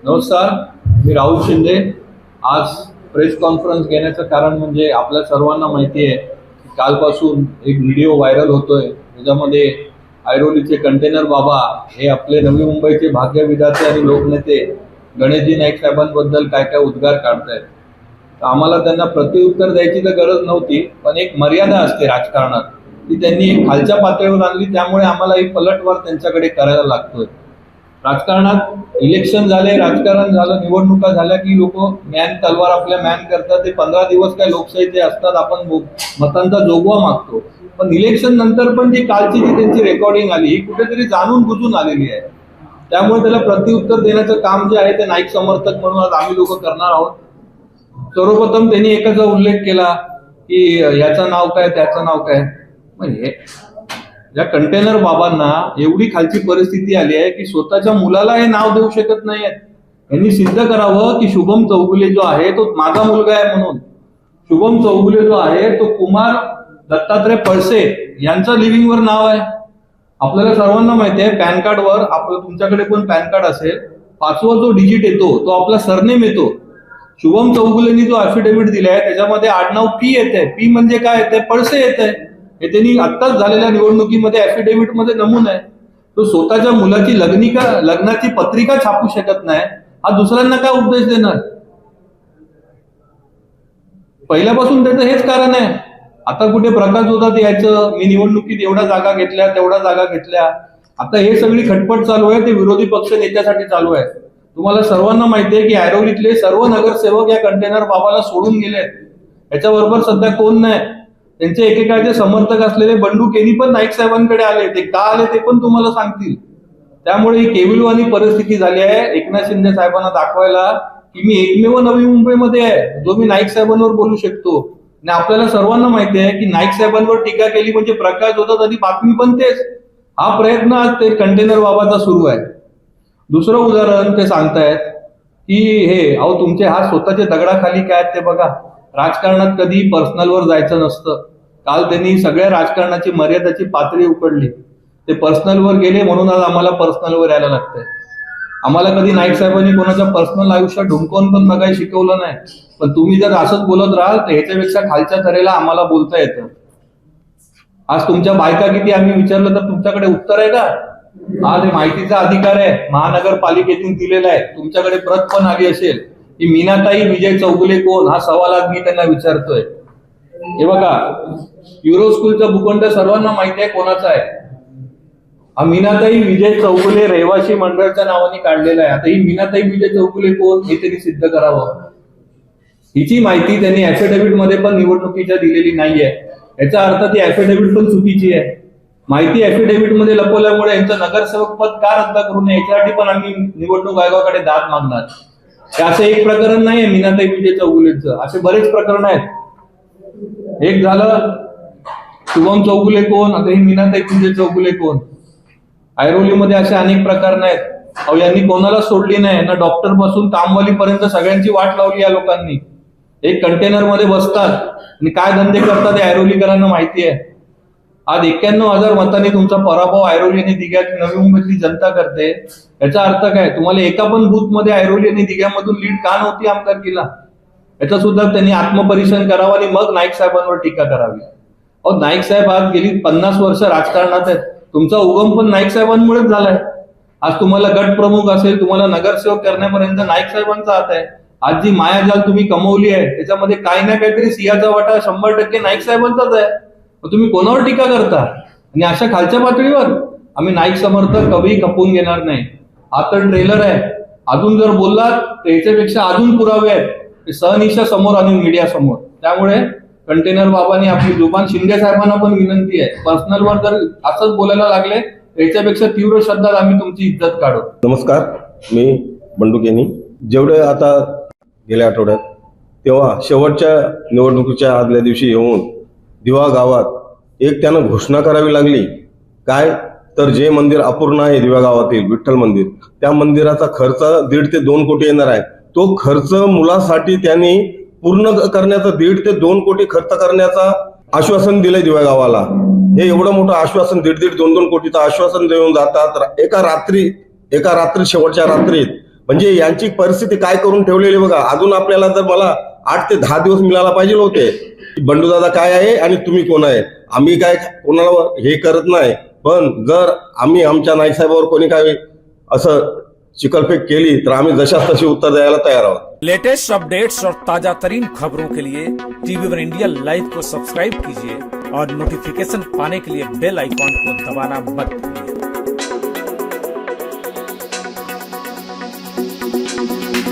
नमस्कार, मी राहुल शिंदे। आज press conference घेण्याचं कारण म्हणजे आपल्या सर्वांना माहिती आहे की कालपासून एक व्हिडिओ व्हायरल होतोय, त्याच्यामध्ये ऐरोलीचे कंटेनर बाबा हे आपले नवी मुंबईचे भाग्यविधाते आणि लोकनेते गणेशजी नाईक साहेबांबद्दल काय काय उद्गार काढतायत। आम्हाला त्यांना प्रत्युत्तर द्यायची तर गरज नव्हती, पण एक मर्यादा असते राजकारणात, ती त्यांनी खालच्या पातळीवर आणली, त्यामुळे आम्हाला ही पलटवार त्यांच्याकडे करायला लागतोय। राजकारणात इलेक्शन झाले, राजकारण झालं, निवडणुका झाल्या की लोक मॅन तलवार आपल्या मॅन करतात। ते 15 दिवस काय लोकशाहीचे असतात, आपण मतांचा जोगवा मागतो, पण इलेक्शन नंतर पण जी कालची जी त्यांची रेकॉर्डिंग आली ही कुठेतरी जाणून बुजून आलेली आहे। त्यामुळे त्याला प्रत्युत्तर देण्याचं काम जे आहे ते नाईक समर्थक म्हणून आज आम्ही लोक करणार आहोत। सर्वप्रथम त्यांनी एकाचा उल्लेख केला की याचं नाव काय त्याचं नाव काय, म्हणजे या कंटेनर बाबांना एवढी खालची परिस्थिती आली आहे की स्वतःच्या मुलाला हे नाव देऊ शकत नाहीयेत। यांनी सिद्ध करावं की शुभम चौगुले जो आहे तो माझा मुलगा आहे म्हणून। शुभम चौगुले जो आहे तो कुमार दत्तात्रय पळसे यांचं लिव्हिंगवर नाव आहे। आपल्याला सर्वांना माहिती आहे पॅन कार्डवर, आपलं तुमच्याकडे पण पॅन कार्ड असेल, 5वा जो डिजिट येतो तो आपला सरनेम येतो। शुभम चौगुलेंनी जो ऍफिडेव्हिट दिलाय त्याच्यामध्ये आडनाव पी येते। पी म्हणजे काय येते? पळसे येते। हे त्यांनी आत्ताच झालेल्या निवडणुकीमध्ये ऍफिडेव्हिट मध्ये नमूद आहे। तो स्वतःच्या मुलाची लग्नाची पत्रिका छापू शकत नाही, हा दुसऱ्यांना काय उपदेश देणार? पहिल्यापासून त्याचं हेच कारण आहे। आता कुठे प्रकाश होतात यायचं, मी निवडणुकीत एवढ्या जागा घेतल्या तेवढ्या जागा घेतल्या, आता हे सगळी खटपट चालू आहे ते विरोधी पक्ष नेत्यासाठी चालू आहे। तुम्हाला सर्वांना माहिती आहे की ऐरोलीतले सर्व नगरसेवक या कंटेनर बाबाला सोडून गेलेत। याच्याबरोबर सध्या कोण नाही। त्यांचे एकेकाळचे समर्थक असलेले बंडू केनी पण नाईक साहेबांकडे आले, ते का आले ते पण तुम्हाला सांगतील। त्यामुळे ही केविलवाणी परिस्थिती झाली आहे एकनाथ शिंदे साहेबांना दाखवायला की मी एकमेव नवी मुंबईमध्ये आहे जो मी नाईक साहेबांवर बोलू शकतो। आणि आपल्याला सर्वांना माहिती आहे की नाईक साहेबांवर टीका केली म्हणजे प्रकाश होतात आणि बातमी पण तेच। हा प्रयत्न आज ते कंटेनर बाबाचा सुरू आहे। दुसरं उदाहरण ते सांगतायत की हे तुमचे हात स्वतःच्या दगडाखाली काय ते बघा। राजकारणात कधी पर्सनलवर जायचं नसतं। काल त्यांनी सगळ्या राजकारणाची मर्यादाची पातळी उकडली, ते पर्सनलवर गेले म्हणून आज आम्हाला पर्सनलवर यायला लागतंय। आम्हाला कधी नाईक साहेबांनी कोणाच्या पर्सनल आयुष्यात ढुंकवून पण बघायला शिकवलं नाही, पण तुम्ही जर असंच बोलत राहाल तर ह्याच्यापेक्षा खालच्या तऱ्हेला आम्हाला बोलता येतं। आज तुमच्या बायका किती आम्ही विचारलं तर तुमच्याकडे उत्तर आहे का? आज माहितीचा अधिकार आहे, महानगरपालिकेतून दिलेला आहे, तुमच्याकडे प्रत पण आली असेल की मीनाताई विजय चौगुले कोण, हा सवाल आज मी त्यांना विचारतोय। हे बघा, युरो स्कूलचा भूखंड सर्वांना माहिती आहे कोणाचा आहे। हा मीनाताई विजय चौगुले रहिवासी मंडळच्या नावाने काढलेला आहे। आता ही मीनाताई विजय चौगुले कोण हे त्यांनी सिद्ध करावं। हिची माहिती त्यांनी ऍफिडेव्हिट मध्ये पण निवडणुकीच्या दिलेली नाहीये, याचा अर्थ ती ऍफिडेव्हिट पण चुकीची आहे। माहिती ऍफिडेव्हिट मध्ये लपवल्यामुळे यांचं नगरसेवक पद का रद्द करू नये याच्यासाठी पण आम्ही निवडणूक आयोगाकडे दाद मागणार। हे असं एक प्रकरण नाहीये मीनाताई विजय चौगुलेचं, असे बरेच प्रकरण आहेत। एक झालं शुभम चौगुले कोण, आता ही मीनाताई विजय चौगुले कोण। ऐरोलीमध्ये असे अनेक प्रकार नाहीत। यांनी कोणाला सोडली नाही, ना डॉक्टर पासून कामवाली पर्यंत सगळ्यांची वाट लावली या लोकांनी। एक कंटेनर मध्ये बसतात आणि काय धंदे करतात हे ऐरोलीकरांना माहिती आहे। आज 91,000 मतांनी तुमचा पराभव ऐरोली आणि दिघ्यात नवी मुंबईतली जनता करते। याचा अर्थ काय? तुम्हाला एका पण बूथ मध्ये ऐरोली आणि दिघ्यामधून लीड का नव्हती आमदारकीला? याचा सुद्धा त्यांनी आत्मपरीक्षण करावं आणि मग नाईक साहेबांवर टीका करावी। नाईक साहेब आज गेली 50 वर्ष राजकारणात आहेत, तुमचा उगम पण नाईक साहेबांमुळेच झालाय। आज तुम्हाला गट प्रमुख असेल, तुम्हाला नगरसेवक करण्यापर्यंत नाईक साहेबांचा हात आहे। आज जी मायाजाल तुम्ही कमवली आहे त्याच्यामध्ये काही ना काहीतरी सिंहाचा वाटा 100% नाईक साहेबांचाच आहे। तुम्ही कोणावर टीका करता? आणि अशा खालच्या पातळीवर आम्ही नाईक समर्थक कधी खपवून घेणार नाही। हा तर ट्रेलर आहे, अजून जर बोललात तर याच्यापेक्षा अजून पुरावे आहेत सहनिशा समोर आणून मीडिया समोर। त्यामुळे कंटेनर बाबांनी आपली जुबान शिंदे साहेबांना पण विनंती आहे, पर्सनलवर जर असंच बोलायला लागले तर याच्यापेक्षा तीव्र शब्दात आम्ही तुमची इज्जत काढू। नमस्कार, मी बंडू केनी। जेवढे आता गेल्या आठवड्यात तेव्हा शेवटच्या निवडणुकीच्या आदल्या दिवशी येऊन दिवा गावात एक त्यानं घोषणा करावी लागली, काय तर जे मंदिर अपूर्ण आहे दिवा गावातील विठ्ठल मंदिर, त्या मंदिराचा खर्च 1.5 ते 2 कोटी येणार आहे। तो खर्च मुलासाठी त्यांनी पूर्ण करण्याचा 1.5 ते 2 कोटी खर्च करण्याचा आश्वासन दिलंय दिवा गावाला। हे एवढं मोठं आश्वासन 1.5 ते 2 कोटीचं आश्वासन देऊन जातात एका रात्री शेवटच्या रात्रीत म्हणजे यांची परिस्थिती काय करून ठेवलेली बघा. अजून आपल्याला जर मला 8 ते 10 दिवस मिळायला पाहिजे होते की बंडूदादा काय आहे आणि तुम्ही कोण आहे. आम्ही काय कोणाला हे करत नाही, पण जर आम्ही आमच्या नाईक साहेबावर कोणी काय असं चिकलफेक केली तर आम्ही जशास तशी उत्तर द्यायला तयार आहोत. लेटेस्ट अपडेट्स और ताजा तरीन खबरों के लिए टीवी1 इंडिया लाइव को सब्सक्राइब कीजिए और नोटिफिकेशन पाने के लिए बेल आइकॉन को दबाना मत भूलिए.